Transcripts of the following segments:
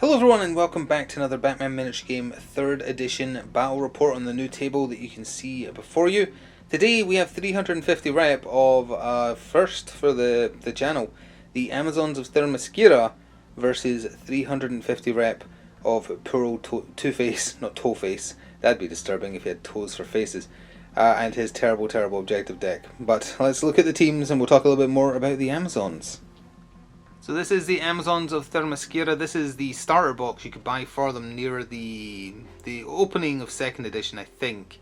Hello everyone and welcome back to another Batman Miniature Game 3rd Edition Battle Report on the new table that you can see before you. Today we have 350 rep of, first for the channel, the Amazons of Thermaskira versus 350 rep of poor old Two-Face, not Toe-Face, that'd be disturbing if he had toes for faces, and his terrible objective deck. But let's look at the teams and we'll talk a little bit more about the Amazons. So this is the Amazons of Thermaskira. This is the starter box you could buy for them near the opening of 2nd edition, I think.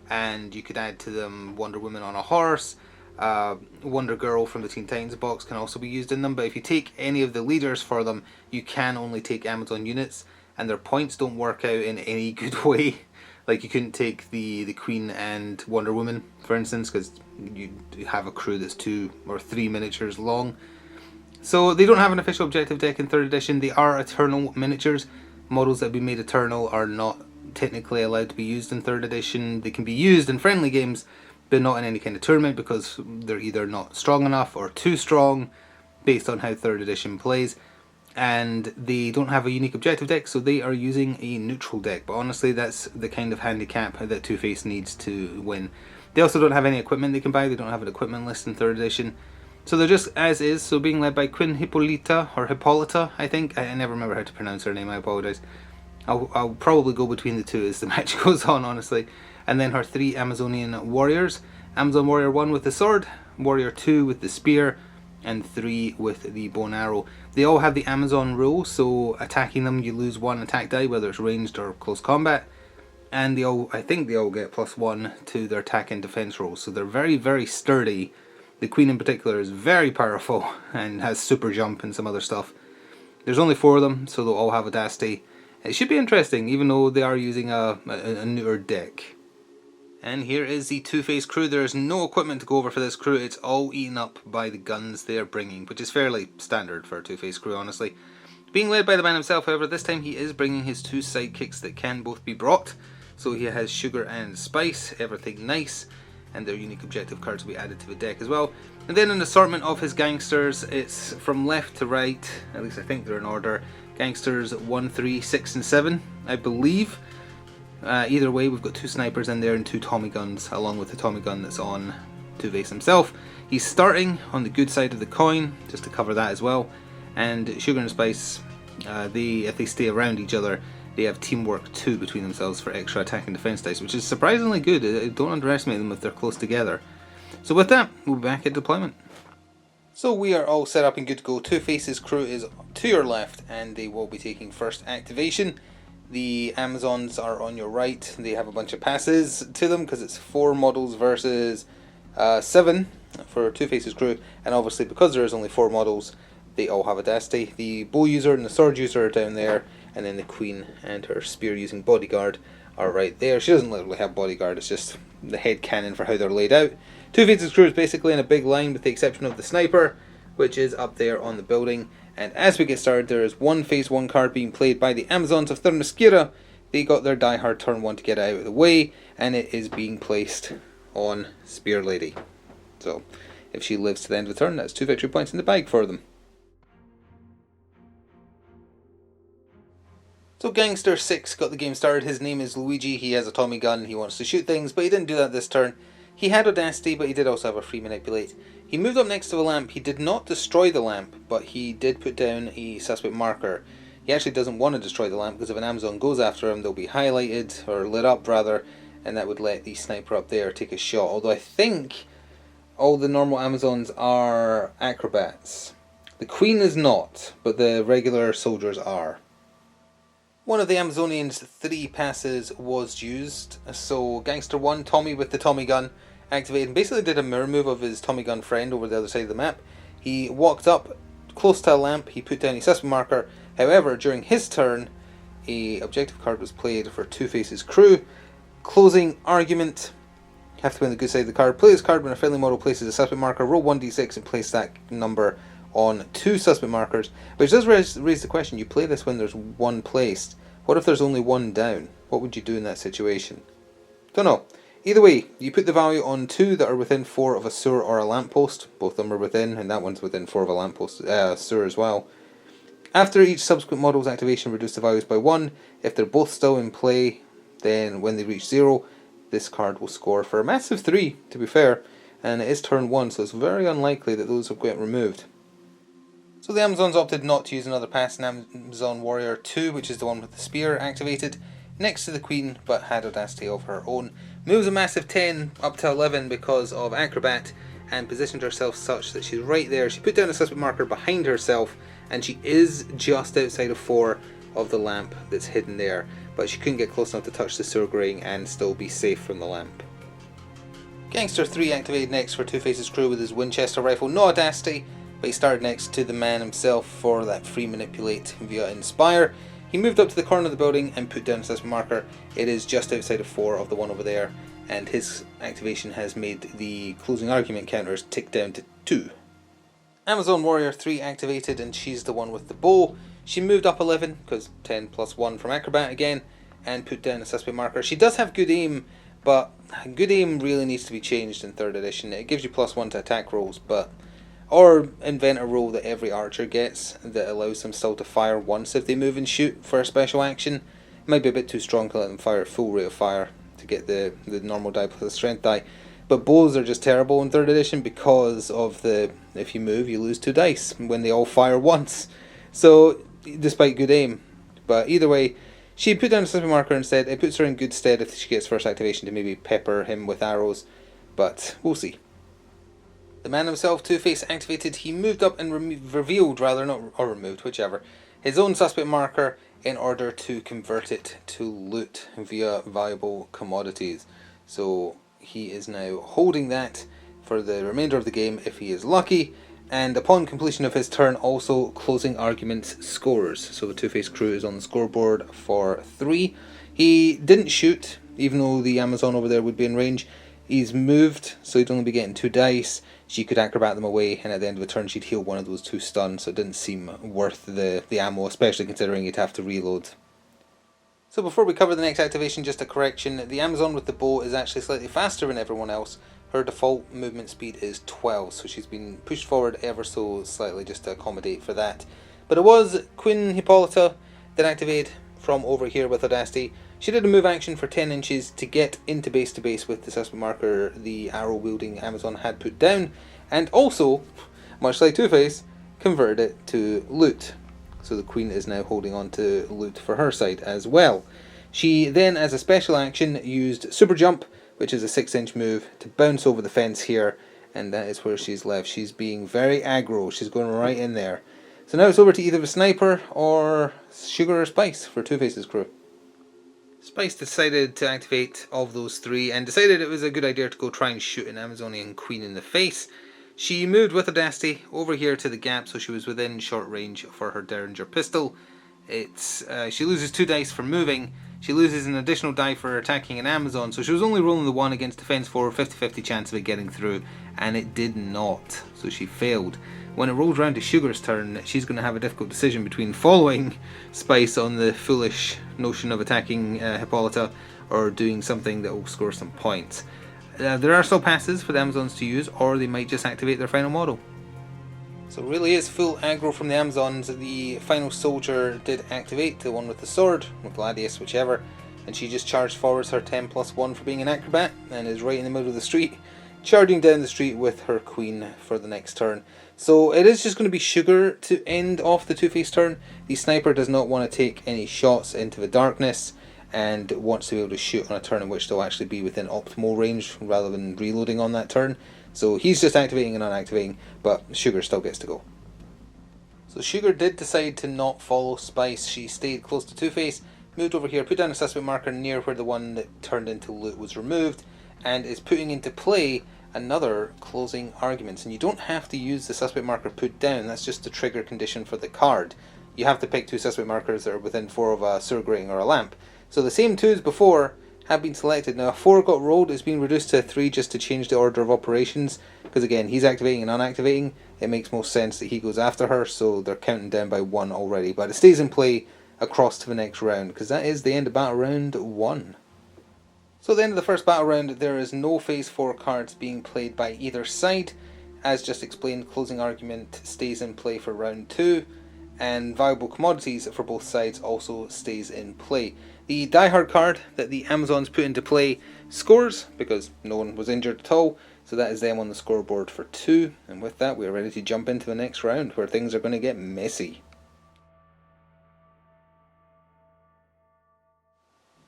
And you could add to them Wonder Woman on a horse. Wonder Girl from the Teen Titans box can also be used in them. But if you take any of the leaders for them, you can only take Amazon units. And their points don't work out in any good way. Like you couldn't take the Queen and Wonder Woman, for instance, because you have a crew that's 2 or 3 miniatures long. So they don't have an official objective deck in 3rd edition. They are Eternal miniatures. Models that have been made Eternal are not technically allowed to be used in 3rd edition. They can be used in friendly games, but not in any kind of tournament because they're either not strong enough or too strong based on how 3rd edition plays. And they don't have a unique objective deck, so they are using a neutral deck. But honestly, that's the kind of handicap that Two-Face needs to win. They also don't have any equipment they can buy. They don't have an equipment list in 3rd edition. So they're just as is, so being led by Queen Hippolyta, or Hippolyta, I think. I never remember how to pronounce her name, I apologise. I'll probably go between the two as the match goes on, honestly. And then her 3 Amazonian warriors. Amazon Warrior 1 with the sword, Warrior 2 with the spear, and 3 with the bow and arrow. They all have the Amazon rule, so attacking them you lose 1 attack die, whether it's ranged or close combat. And I think they all get +1 to their attack and defense rolls, so they're very sturdy. The Queen in particular is very powerful and has super jump and some other stuff. There's only 4 of them, so they'll all have Audacity. It should be interesting, even though they are using a newer deck. And here is the Two-Face crew. There's no equipment to go over for this crew. It's all eaten up by the guns they are bringing, which is fairly standard for a Two-Face crew, honestly. Being led by the man himself, however, this time he is bringing his 2 sidekicks that can both be brought. So he has Sugar and Spice, everything nice. And their unique objective cards will be added to the deck as well. And then an assortment of his gangsters. It's from left to right, at least I think they're in order. Gangsters 1, 3, 6 and 7, I believe. Either way, we've got 2 snipers in there and 2 Tommy guns, along with the Tommy gun that's on Two-Face himself. He's starting on the good side of the coin, just to cover that as well. And Sugar and Spice, if they stay around each other, they have teamwork 2 between themselves for extra attack and defense dice, which is surprisingly good. Don't underestimate them if they're close together. So with that, we'll be back at deployment. So we are all set up and good to go. Two-Face's crew is to your left and they will be taking first activation. The Amazons are on your right. They have a bunch of passes to them because it's 4 models versus 7 for Two-Face's crew. And obviously because there is only 4 models, they all have Audacity. The bow user and the sword user are down there. And then the Queen and her spear using bodyguard are right there. She doesn't literally have bodyguard, it's just the head cannon for how they're laid out. Two-Face's crew is basically in a big line with the exception of the sniper, which is up there on the building. And as we get started, there is one phase 1 card being played by the Amazons of Thermaskira. They got their Die Hard turn 1 to get out of the way, and it is being placed on Spear Lady. So if she lives to the end of the turn, that's 2 victory points in the bag for them. So Gangster 6 got the game started. His name is Luigi. He has a Tommy gun. He wants to shoot things, but he didn't do that this turn. He had Audacity, but he did also have a free Manipulate. He moved up next to a lamp. He did not destroy the lamp, but he did put down a suspect marker. He actually doesn't want to destroy the lamp because if an Amazon goes after him, they'll be highlighted, or lit up rather, and that would let the sniper up there take a shot. Although I think all the normal Amazons are acrobats. The Queen is not, but the regular soldiers are. One of the Amazonians' 3 passes was used, so Gangster 1, Tommy with the Tommy gun, activated and basically did a mirror move of his Tommy gun friend over the other side of the map. He walked up close to a lamp, he put down a suspect marker. However, during his turn, a objective card was played for Two-Face's crew. Closing argument, you have to be on the good side of the card. Play this card when a friendly model places a suspect marker, roll 1d6 and place that number on 2 suspect markers, which does raise the question, you play this when there's 1 placed. What if there's only 1 down? What would you do in that situation? Don't know. Either way, you put the value on 2 that are within 4 of a sewer or a lamppost. Both of them are within, and that one's within 4 of a lamppost, sewer as well. After each subsequent model's activation, reduce the values by 1. If they're both still in play, then when they reach 0, this card will score for a massive 3, to be fair. And it is turn 1, so it's very unlikely that those will get removed. So the Amazons opted not to use another pass in Amazon Warrior 2, which is the one with the spear activated, next to the Queen, but had audacity of her own. Moves a massive 10 up to 11 because of Acrobat, and positioned herself such that she's right there. She put down a suspect marker behind herself, and she is just outside of 4 of the lamp that's hidden there, but she couldn't get close enough to touch the sewer grating and still be safe from the lamp. Gangster 3 activated next for Two-Face's crew with his Winchester rifle, no audacity, but he started next to the man himself for that free manipulate via Inspire. He moved up to the corner of the building and put down a suspect marker. It is just outside of 4 of the one over there, and his activation has made the closing argument counters tick down to 2. Amazon Warrior 3 activated, and she's the one with the bow. She moved up 11, because 10 plus 1 from Acrobat again, and put down a suspect marker. She does have good aim, but good aim really needs to be changed in 3rd edition. It gives you plus 1 to attack rolls, or invent a roll that every archer gets that allows them still to fire once if they move and shoot for a special action. It might be a bit too strong to let them fire at full rate of fire to get the normal die plus the strength die. But bows are just terrible in 3rd edition because of the, if you move you lose 2 dice when they all fire once. So, despite good aim. But either way, she put down a suspect marker instead. It puts her in good stead if she gets first activation to maybe pepper him with arrows. But, we'll see. The man himself, Two-Face, activated. He moved up and revealed, removed, whichever, his own suspect marker in order to convert it to loot via valuable commodities. So he is now holding that for the remainder of the game if he is lucky, and upon completion of his turn also closing arguments scores. So the Two-Face crew is on the scoreboard for 3. He didn't shoot, even though the Amazon over there would be in range. He's moved, so he'd only be getting 2 dice. She could acrobat them away, and at the end of the turn she'd heal one of those 2 stuns, so it didn't seem worth the ammo, especially considering you'd have to reload. So before we cover the next activation, just a correction. The Amazon with the bow is actually slightly faster than everyone else. Her default movement speed is 12, so she's been pushed forward ever so slightly just to accommodate for that. But it was Queen Hippolyta that activated from over here with audacity. She did a move action for 10 inches to get into base to base with the suspect marker the arrow wielding Amazon had put down, and also, much like Two-Face, converted it to loot. So the Queen is now holding on to loot for her side as well. She then, as a special action, used Super Jump, which is a 6-inch move, to bounce over the fence here, and that is where she's left. She's being very aggro, she's going right in there. So now it's over to either the Sniper or Sugar or Spice for Two-Face's crew. Spice decided to activate of those 3 and decided it was a good idea to go try and shoot an Amazonian Queen in the face. She moved with audacity over here to the gap so she was within short range for her Derringer pistol. She loses 2 dice for moving, she loses an additional die for attacking an Amazon, so she was only rolling the 1 against defense 4, 50-50 chance of it getting through, and it did not, so she failed. When it rolls around to Sugar's turn, she's going to have a difficult decision between following Spice on the foolish notion of attacking Hippolyta or doing something that will score some points. There are still passes for the Amazons to use, or they might just activate their final model. So it really is full aggro from the Amazons. The final soldier did activate, the one with the sword, or Gladius, whichever, and she just charged forwards her 10 plus 1 for being an acrobat, and is right in the middle of the street, charging down the street with her Queen for the next turn. So it is just going to be Sugar to end off the Two-Face turn. The Sniper does not want to take any shots into the darkness and wants to be able to shoot on a turn in which they'll actually be within optimal range rather than reloading on that turn. So he's just activating and unactivating, but Sugar still gets to go. So Sugar did decide to not follow Spice. She stayed close to Two-Face, moved over here, put down a suspect marker near where the one that turned into loot was removed, and is putting into play another closing arguments. And you don't have to use the suspect marker put down, that's just the trigger condition for the card. You have to pick 2 suspect markers that are within 4 of a sewer grating or a lamp. So the same 2 as before have been selected. Now a 4 got rolled, it's been reduced to a 3 just to change the order of operations, because again he's activating and unactivating. It makes most sense that he goes after her, so they're counting down by 1 already, but it stays in play across to the next round, because that is the end of battle round 1. So at the end of the first battle round, there is no phase 4 cards being played by either side. As just explained, closing argument stays in play for round 2, and valuable commodities for both sides also stays in play. The diehard card that the Amazons put into play scores because no one was injured at all, so that is them on the scoreboard for 2. And with that, we are ready to jump into the next round where things are going to get messy.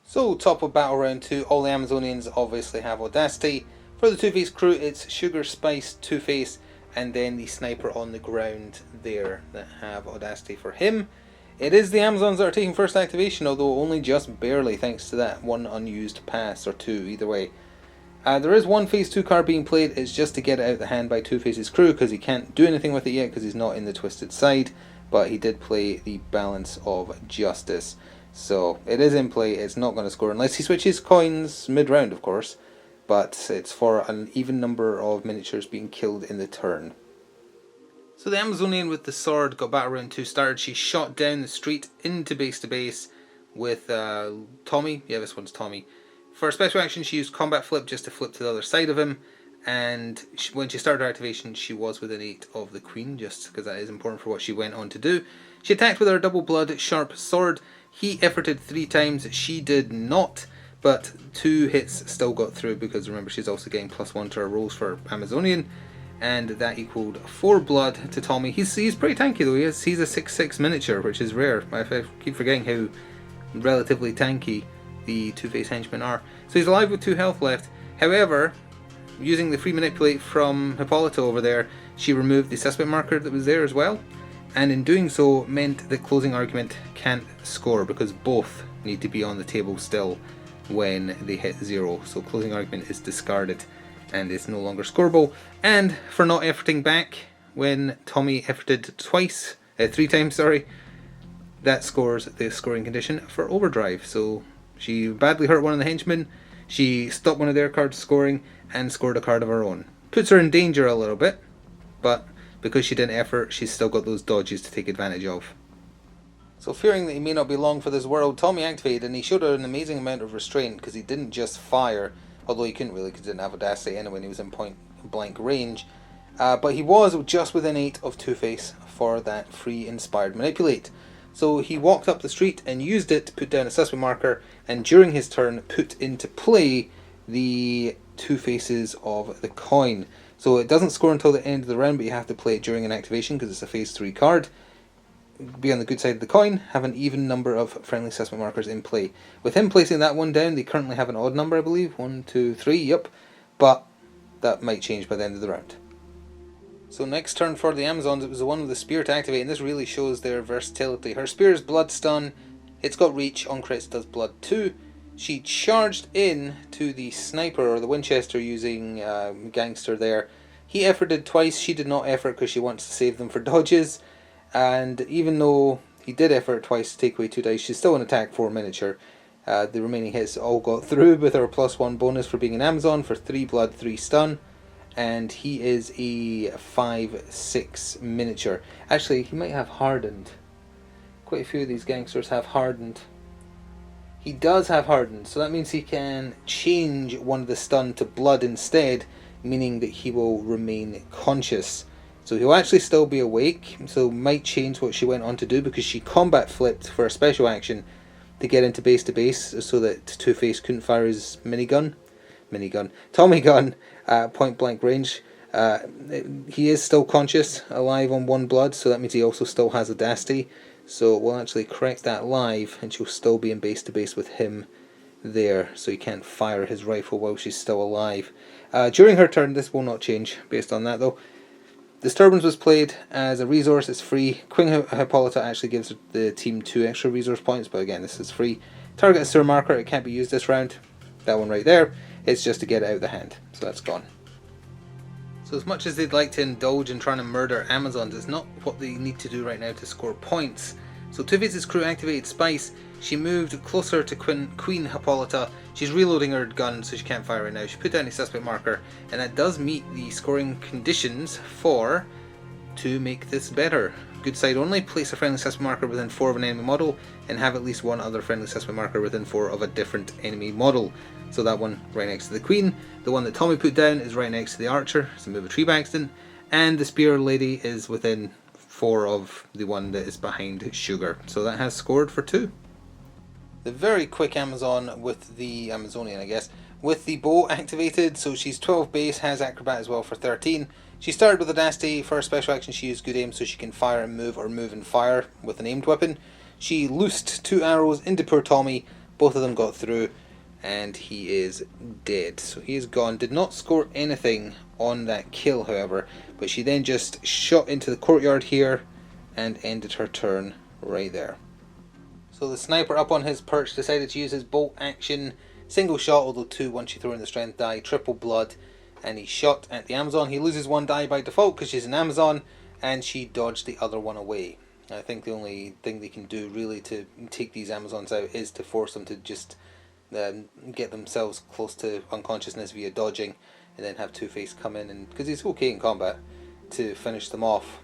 So, top of battle round 2, all the Amazonians obviously have Audacity. For the Two-Face crew, it's Sugar, Spice, Two-Face, and then the sniper on the ground there that have Audacity for him. It is the Amazons that are taking first activation, although only just barely thanks to that one unused pass, or 2, either way. There is one Phase 2 card being played, it's just to get it out of the hand by Two-Face's crew, because he can't do anything with it yet because he's not in the Twisted Side, but he did play the Balance of Justice. So it is in play, it's not going to score unless he switches coins mid-round, of course, but it's for an even number of miniatures being killed in the turn. So the Amazonian with the sword got battle round 2 started. She shot down the street into base to base with Tommy. Yeah, this one's Tommy. For a special action, she used combat flip just to flip to the other side of him, and when she started her activation, she was within 8 of the queen, just because that is important for what she went on to do. She attacked with her double blood sharp sword. He efforted 3 times, she did not, but 2 hits still got through because remember she's also getting +1 to her rolls for Amazonian, and that equaled 4 blood to Tommy. He's pretty tanky though, he's a 6/6 miniature, which is rare. I keep forgetting how relatively tanky the Two-Face henchmen are. So he's alive with 2 health left. However, using the free manipulate from Hippolyta over there, she removed the suspect marker that was there as well. And in doing so meant that closing argument can't score because both need to be on the table still when they hit 0. So closing argument is discarded and is no longer scoreable. And for not efforting back when Tommy efforted 3 times, that scores the scoring condition for overdrive. So she badly hurt one of the henchmen, she stopped one of their cards scoring and scored a card of her own. Puts her in danger a little bit, but because she didn't effort, she's still got those dodges to take advantage of. So fearing that he may not be long for this world, Tommy activated and he showed her an amazing amount of restraint because he didn't just fire, although he couldn't really because he didn't have Audacity anyway and he was in point blank range. But he was just within 8 of Two-Face for that free inspired manipulate. So he walked up the street and used it to put down a suspect marker, and during his turn put into play the 2 faces of the coin. So it doesn't score until the end of the round, but you have to play it during an activation because it's a phase 3 card. Be on the good side of the coin, have an even number of friendly suspect markers in play. With him placing that one down, they currently have an odd number, I believe. 1, 2, 3, yep. But that might change by the end of the round. So next turn for the Amazons, it was the one with the spear to activate, and this really shows their versatility. Her spear is blood stun, it's got reach, on crits does blood 2. She charged in to the sniper or the Winchester using Gangster there. He efforted twice, she did not effort because she wants to save them for dodges. And even though he did effort twice to take away 2 dice, she's still an attack 4 miniature. The remaining hits all got through with her +1 bonus for being an Amazon for 3 blood, 3 stun. And he is a 5/6 miniature. Actually, he might have hardened. Quite a few of these gangsters have hardened. He does have hardened, so that means he can change one of the stun to blood instead, meaning that he will remain conscious. So he'll actually still be awake, so might change what she went on to do because she combat flipped for a special action to get into base to base so that Two-Face couldn't fire his Tommy gun point blank range. He is still conscious, alive on 1 blood, so that means he also still has Audacity. So we'll actually correct that live and she'll still be in base to base with him there, so he can't fire his rifle while she's still alive. During her turn, this will not change based on that though. Disturbance was played as a resource, it's free. Queen Hippolyta actually gives the team 2 extra resource points, but again this is free. Target a sewer marker, it can't be used this round. That one right there, it's just to get it out of the hand, so that's gone. So as much as they'd like to indulge in trying to murder Amazons, it's not what they need to do right now to score points. So Two-Face's crew activated Spice, she moved closer to Queen Hippolyta, she's reloading her gun so she can't fire right now, she put down a suspect marker, and that does meet the scoring conditions to make this better. Good side only, place a friendly suspect marker within 4 of an enemy model, and have at least 1 other friendly suspect marker within 4 of a different enemy model. So that one right next to the Queen, the one that Tommy put down is right next to the Archer, so move a tree by accident, and the Spear Lady is within 4 of the one that is behind Sugar. So that has scored for 2. The very quick Amazon with the Amazonian, I guess, with the bow activated. So she's 12 base, has Acrobat as well for 13. She started with Audacity. For her special action, she used Good Aim, so she can fire and move, or move and fire with an aimed weapon. She loosed 2 arrows into poor Tommy. Both of them got through, and he is dead. So he is gone. Did not score anything on that kill, however, but she then just shot into the courtyard here and ended her turn right there. So the sniper up on his perch decided to use his bolt action. Single shot, although 2 once you throw in the strength die, triple blood, and he shot at the Amazon. He loses 1 die by default because she's an Amazon, and she dodged the other one away. I think the only thing they can do really to take these Amazons out is to force them to just get themselves close to unconsciousness via dodging, and then have Two-Face come in, and because he's okay in combat, to finish them off.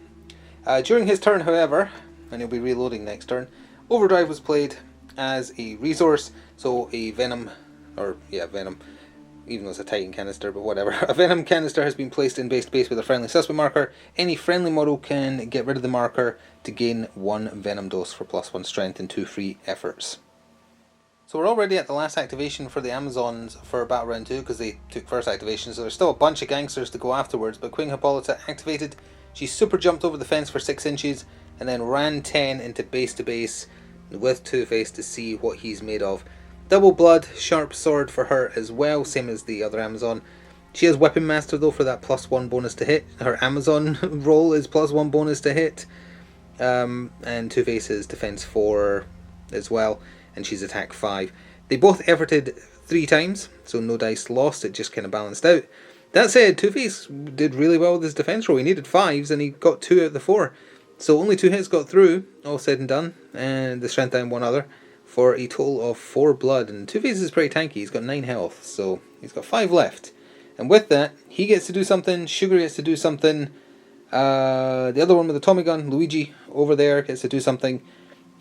During his turn, however, and he'll be reloading next turn, Overdrive was played as a resource, so a Venom, even though it's a Titan canister, but whatever. A Venom canister has been placed in base to base with a friendly suspect marker. Any friendly model can get rid of the marker to gain 1 Venom dose for +1 strength and 2 free efforts. So we're already at the last activation for the Amazons for Battle Round 2, because they took first activation, so there's still a bunch of gangsters to go afterwards, but Queen Hippolyta activated. She super jumped over the fence for 6 inches, and then ran 10 into base to base with Two-Face to see what he's made of. Double blood, sharp sword for her as well, same as the other Amazon. She has Weapon Master though for that +1 bonus to hit. Her Amazon roll is +1 bonus to hit. And Two-Face is Defense 4 as well, and she's Attack 5. They both efforted 3 times, so no dice lost, it just kind of balanced out. That said, Two-Face did really well with his defense roll. He needed 5s and he got 2 out of the 4. So only 2 hits got through, all said and done, and the strength down 1 other, for a total of 4 blood. And Two-Face is pretty tanky, he's got 9 health, so he's got 5 left. And with that, he gets to do something, Sugar gets to do something, the other one with the Tommy gun, Luigi, over there gets to do something,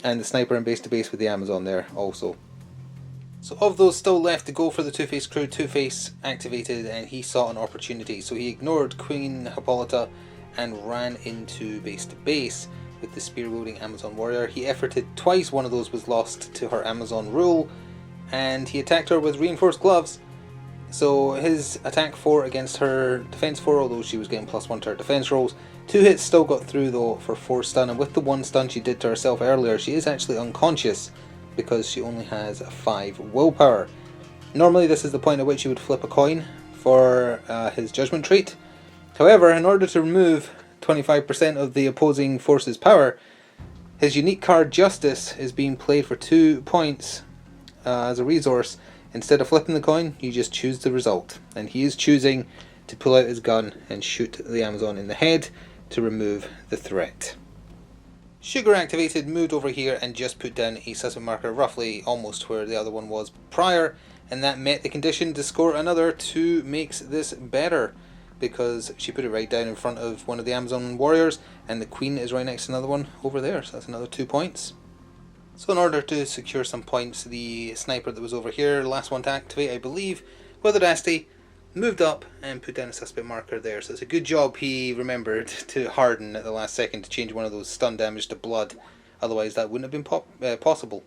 and the sniper in base to base with the Amazon there also. So of those still left to go for the Two-Face crew, Two-Face activated and he saw an opportunity. So he ignored Queen Hippolyta and ran into base to base with the spear wielding Amazon warrior. He efforted twice, one of those was lost to her Amazon rule, and he attacked her with reinforced gloves. So his attack 4 against her defense 4, although she was getting +1 to her defense rolls. 2 hits still got through though for 4 stun, and with the 1 stun she did to herself earlier, she is actually unconscious because she only has 5 willpower. Normally this is the point at which you would flip a coin for his judgment trait. However, in order to remove 25% of the opposing force's power, his unique card Justice is being played for 2 points as a resource. Instead of flipping the coin, you just choose the result, and he is choosing to pull out his gun and shoot the Amazon in the head to remove the threat. Sugar activated, moved over here and just put down a suspect marker roughly almost where the other one was prior, and that met the condition to score another 2 makes this better, because she put it right down in front of one of the Amazon warriors, and the Queen is right next to another one over there, so that's another 2 points. So in order to secure some points, the sniper that was over here, last one to activate I believe, with Audacity, moved up and put down a suspect marker there. So it's a good job he remembered to harden at the last second to change one of those stun damage to blood, otherwise that wouldn't have been possible.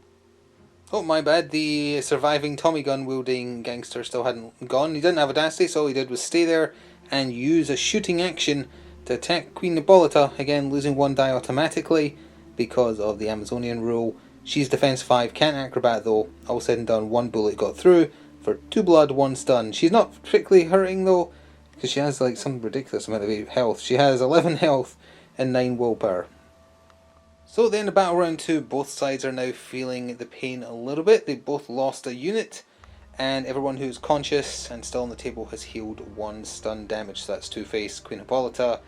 Oh, my bad, the surviving Tommy gun wielding gangster still hadn't gone. He didn't have Audacity, so all he did was stay there and use a shooting action to attack Queen Hippolyta, again losing 1 die automatically because of the Amazonian rule. She's defense 5, can't acrobat though. All said and done, 1 bullet got through for 2 blood, 1 stun. She's not particularly hurting though, because she has like some ridiculous amount of health. She has 11 health and 9 willpower. So at the end of Battle Round 2, both sides are now feeling the pain a little bit. They both lost a unit, and everyone who's conscious and still on the table has healed 1 stun damage. So that's Two-Face, Queen Hippolyta,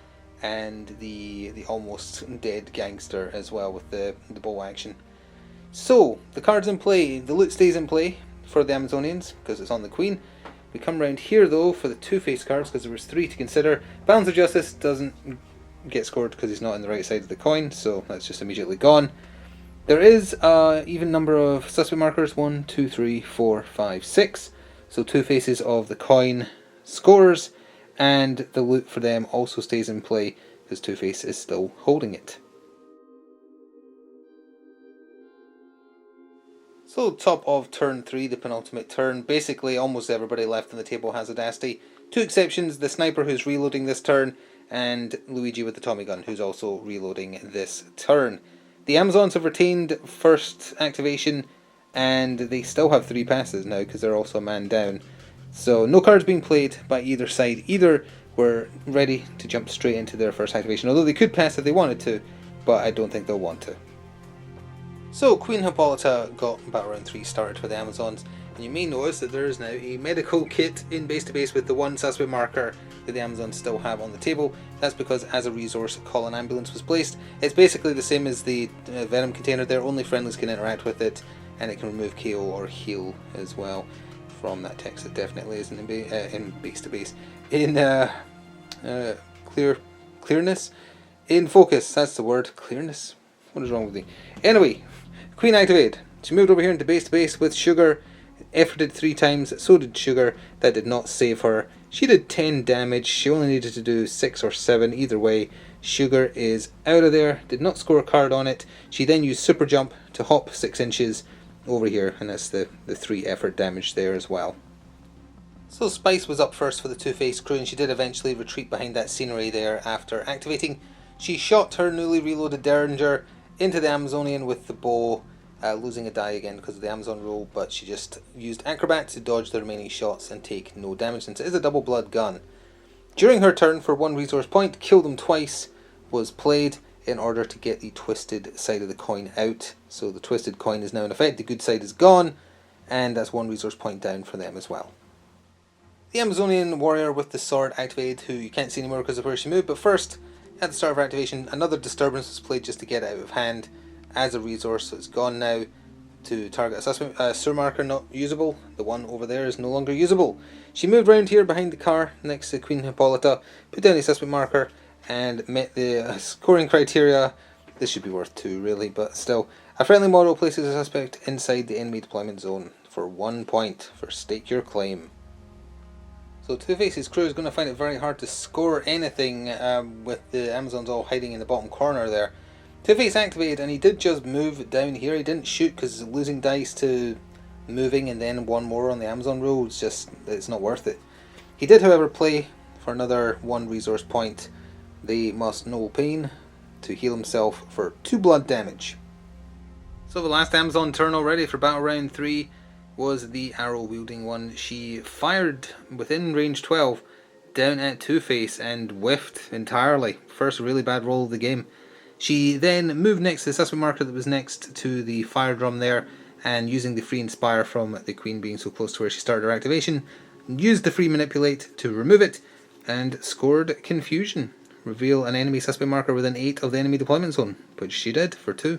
and the almost dead gangster as well with the bow action. So the cards in play, the loot stays in play for the Amazonians because it's on the Queen. We come round here though for the Two-Face cards because there was 3 to consider. Balance of Justice doesn't get scored because he's not on the right side of the coin, so that's just immediately gone. There is an even number of suspect markers, 1, 2, 3, 4, 5, 6. So 2 faces of the coin scores, and the loot for them also stays in play because Two-Face is still holding it. So top of turn 3, the penultimate turn, basically almost everybody left on the table has Audacity. Two exceptions, the sniper who's reloading this turn, and Luigi with the Tommy gun who's also reloading this turn. The Amazons have retained first activation, and they still have 3 passes now because they're also a man down. So no cards being played by either side. Either were ready to jump straight into their first activation, although they could pass if they wanted to, but I don't think they'll want to. So Queen Hippolyta got Battle Round 3 started for the Amazons, and you may notice that there is now a medical kit in base to base with the one suspect marker that the Amazons still have on the table. That's because as a resource, call an ambulance was placed. It's basically the same as the venom container there, only friendlies can interact with it, and it can remove KO or heal as well from that text. It definitely isn't in base to base. In clearness? In focus, that's the word. Clearness? What is wrong with me? Anyway, Queen activated. She moved over here into base to base with Sugar. Efforted 3 times, so did Sugar. That did not save her. She did 10 damage. She only needed to do 6 or 7. Either way, Sugar is out of there. Did not score a card on it. She then used Super Jump to hop 6 inches over here, and that's the 3 effort damage there as well. So Spice was up first for the Two-Faced crew, and she did eventually retreat behind that scenery there after activating. She shot her newly reloaded Derringer into the Amazonian with the bow, losing a die again because of the Amazon rule, but she just used Acrobat to dodge the remaining shots and take no damage since it is a double blood gun. During her turn, for 1 resource point, Kill Them Twice was played in order to get the twisted side of the coin out. So the twisted coin is now in effect, the good side is gone, and that's 1 resource point down for them as well. The Amazonian warrior with the sword activated, who you can't see anymore because of where she moved, but first, at the start of her activation, another disturbance was played just to get it out of hand as a resource, so it's gone now to target a suspect. Sewer marker not usable. The one over there is no longer usable. She moved around here behind the car next to Queen Hippolyta, put down the suspect marker, and met the scoring criteria. This should be worth 2 really, but still. A friendly model places a suspect inside the enemy deployment zone for 1 point for Stake Your Claim. So Two-Face's crew is going to find it very hard to score anything with the Amazons all hiding in the bottom corner there. Two-Face activated, and he did just move down here. He didn't shoot because losing dice to moving and then 1 more on the Amazon rule, it's not worth it. He did, however, play for another 1 resource point. They must know pain to heal himself for 2 blood damage. So the last Amazon turn already for Battle Round 3 was the arrow wielding one. She fired within range 12 down at Two-Face and whiffed entirely. First really bad roll of the game. She then moved next to the suspect marker that was next to the fire drum there, and using the free inspire from the Queen being so close to where she started her activation, used the free manipulate to remove it and scored confusion. Reveal an enemy suspect marker within 8 of the enemy deployment zone, which she did for 2.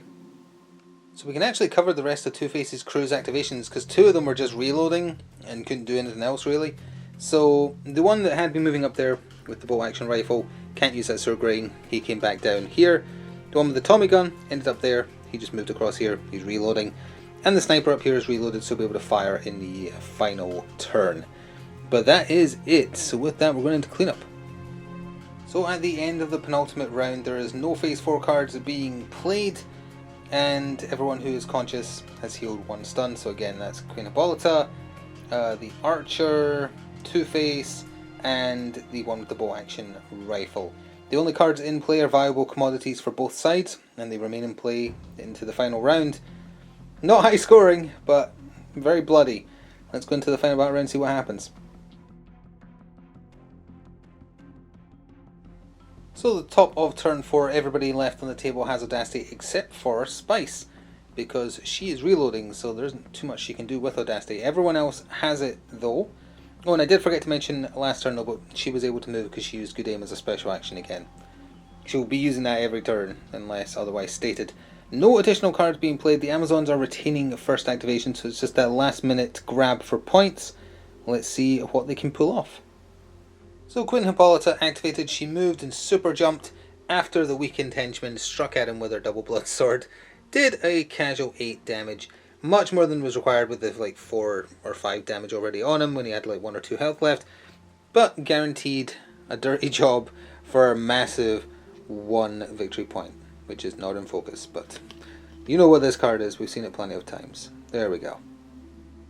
So we can actually cover the rest of Two-Face's crew's activations because 2 of them were just reloading and couldn't do anything else really. So the one that had been moving up there with the bow action rifle can't use that sword grain. He came back down here. The one with the Tommy gun ended up there. He just moved across here. He's reloading. And the sniper up here is reloaded, so he'll be able to fire in the final turn. But that is it. So with that, we're going into cleanup. So at the end of the penultimate round, there is no phase 4 cards being played, and everyone who is conscious has healed 1 stun. So again, that's Queen Hippolyta, the Archer, Two-Face, and the one with the bow action rifle. The only cards in play are viable commodities for both sides, and they remain in play into the final round. Not high scoring, but very bloody. Let's go into the final battle round and see what happens. So the top of turn 4, everybody left on the table has Audacity except for Spice, because she is reloading, so there isn't too much she can do with Audacity. Everyone else has it though. Oh, and I did forget to mention last turn though, but she was able to move because she used Good Aim as a special action again. She'll be using that every turn, unless otherwise stated. No additional cards being played. The Amazons are retaining first activation, so it's just that last minute grab for points. Let's see what they can pull off. So Queen Hippolyta activated. She moved and super jumped after the weakened henchman struck at him with her double blood sword. Did a casual 8 damage. Much more than was required with the like 4 or 5 damage already on him when he had like 1 or 2 health left. But guaranteed a dirty job for a massive 1 victory point, which is not in focus, but you know what this card is, we've seen it plenty of times. There we go.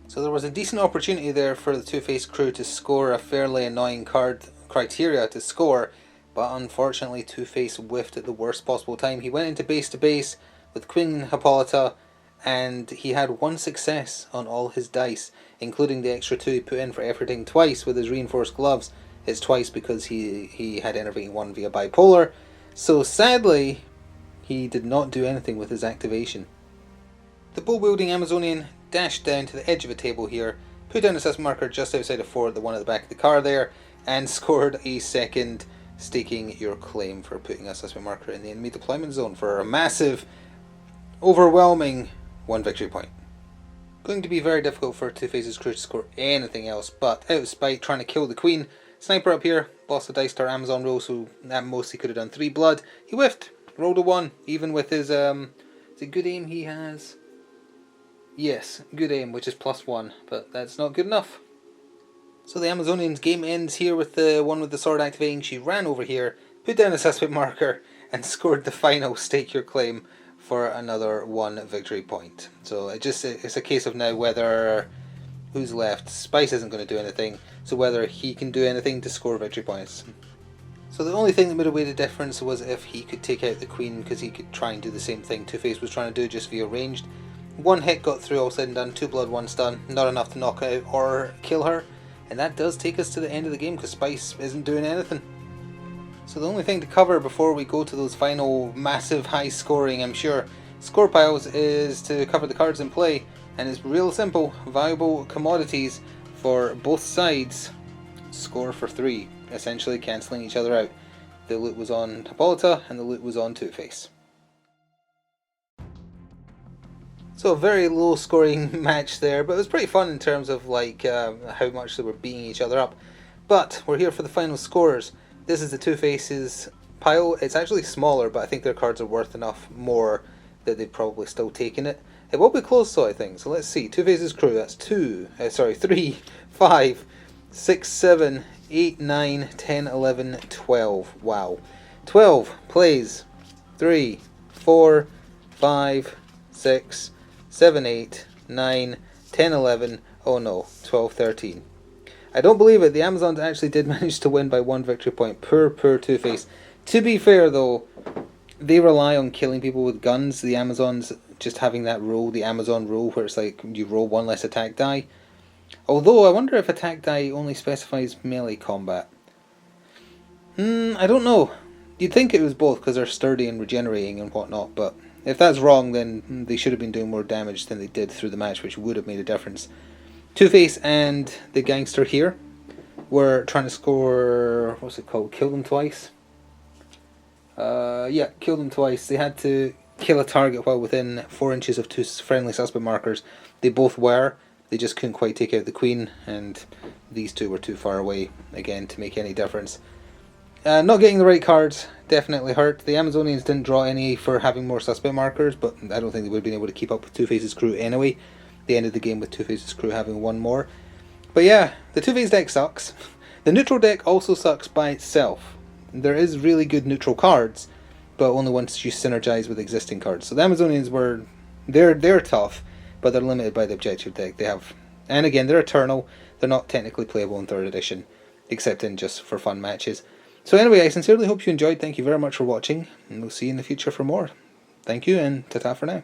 So there was a decent opportunity there for the Two-Face crew to score a fairly annoying card criteria to score, but unfortunately Two-Face whiffed at the worst possible time. He went into base to base with Queen Hippolyta, and he had one success on all his dice, including the extra 2 he put in for efforting twice with his reinforced gloves. It's twice because he had enervating 1 via bipolar, so sadly he did not do anything with his activation. The bow-wielding Amazonian dashed down to the edge of a table here, put down a sus marker just outside of 4, the one at the back of the car there, and scored a second, staking your claim for putting a suspect marker in the enemy deployment zone for a massive, overwhelming 1 victory point. Going to be very difficult for Two-Face's crew to score anything else, but out of spite, trying to kill the Queen. Sniper up here, lost the dice to our Amazon roll, so at most he could have done 3 blood. He whiffed, rolled a 1, even with his, is it good aim he has? Yes, good aim, which is +1, but that's not good enough. So the Amazonian's game ends here with the one with the sword activating. She ran over here, put down a suspect marker, and scored the final stake your claim for another 1 victory point. So it's a case of now whether who's left. Spice isn't going to do anything, so whether he can do anything to score victory points. So the only thing that made away the difference was if he could take out the Queen, because he could try and do the same thing Two-Face was trying to do, just via ranged. 1 hit got through, all said and done, 2 blood, 1 stun, not enough to knock out or kill her, and that does take us to the end of the game because Spice isn't doing anything. So the only thing to cover before we go to those final massive high scoring, I'm sure, score piles is to cover the cards in play, and it's real simple. Valuable commodities for both sides score for 3, essentially cancelling each other out. The loot was on Hippolyta and the loot was on Two-Face. So a very low scoring match there, but it was pretty fun in terms of like how much they were beating each other up. But we're here for the final scores. This is the Two-Face's pile. It's actually smaller, but I think their cards are worth enough more that they've probably still taken it. It will be close though, I think. So let's see. Two-Face's crew, that's 3, 5, 6, 7, 8, 9, 10, 11, 12. Wow. 12 plays 3, 4, 5, 6, 7, 8, 9, 10, 11, oh no, 12, 13. I don't believe it, the Amazons actually did manage to win by 1 victory point. Poor Two-Face. To be fair though, they rely on killing people with guns, the Amazons just having that rule, the Amazon rule, where it's like you roll 1 less attack die. Although I wonder if attack die only specifies melee combat. I don't know. You'd think it was both because they're sturdy and regenerating and whatnot, but if that's wrong, then they should have been doing more damage than they did through the match, which would have made a difference. Two-Face and the gangster here were trying to score, what's it called, kill them twice? Yeah, kill them twice. They had to kill a target while within 4 inches of 2 friendly suspect markers. They both were, they just couldn't quite take out the Queen, and these two were too far away, again, to make any difference. Not getting the right cards definitely hurt. The Amazonians didn't draw any for having more suspect markers, but I don't think they would have been able to keep up with Two-Face's crew anyway. They ended the game with Two-Face's crew having 1 more. But yeah, the Two-Face deck sucks. The neutral deck also sucks by itself. There is really good neutral cards, but only once you synergize with existing cards. So the Amazonians they're tough, but they're limited by the objective deck they have. And again, they're eternal. They're not technically playable in 3rd edition, except in just for fun matches. So anyway, I sincerely hope you enjoyed. Thank you very much for watching, and we'll see you in the future for more. Thank you, and ta-ta for now.